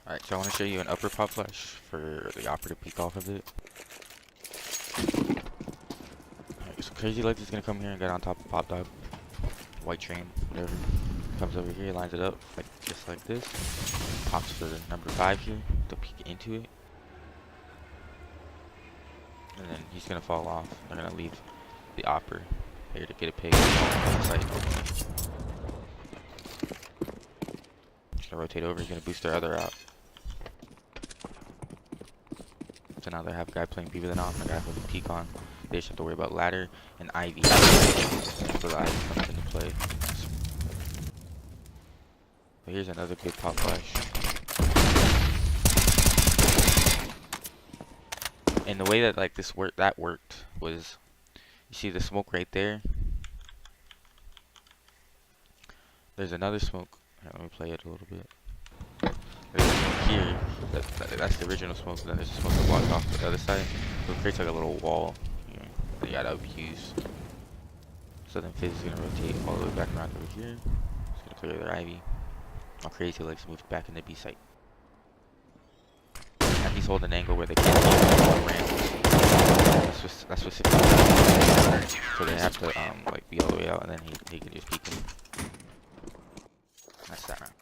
Alright, so I want to show you an upper pop flash for the operative peek off of it. Alright, so Crazy Legs is going to come here and get on top of Pop Dog. White Train, whatever. Comes over here, lines it up, like just like this. Pops for the number 5 here to peek into it. And then he's going to fall off. They're going to leave the opper here to get a pig. Just going to rotate over, he's going to boost their other out. So now they have a guy playing Beaver then off and a guy holding peek on. They just have to worry about ladder and Ivy. So the Ivy comes into play. But here's another good pop flash. And the way that like that worked was, you see the smoke right there. There's another smoke. Here, let me play it a little bit. There's smoke here. That's the original smoke. Then there's a smoke that blocks off the other side. So it creates like a little wall. That you gotta abuse. So then Fizz is gonna rotate all the way back around over here. He's gonna clear their Ivy. All Crazy Legs moved back in the B site. And he's holding an angle where they can't see the ramp. That's what 60. So they have to like be all the way out, and then he can just peek him. That's that round.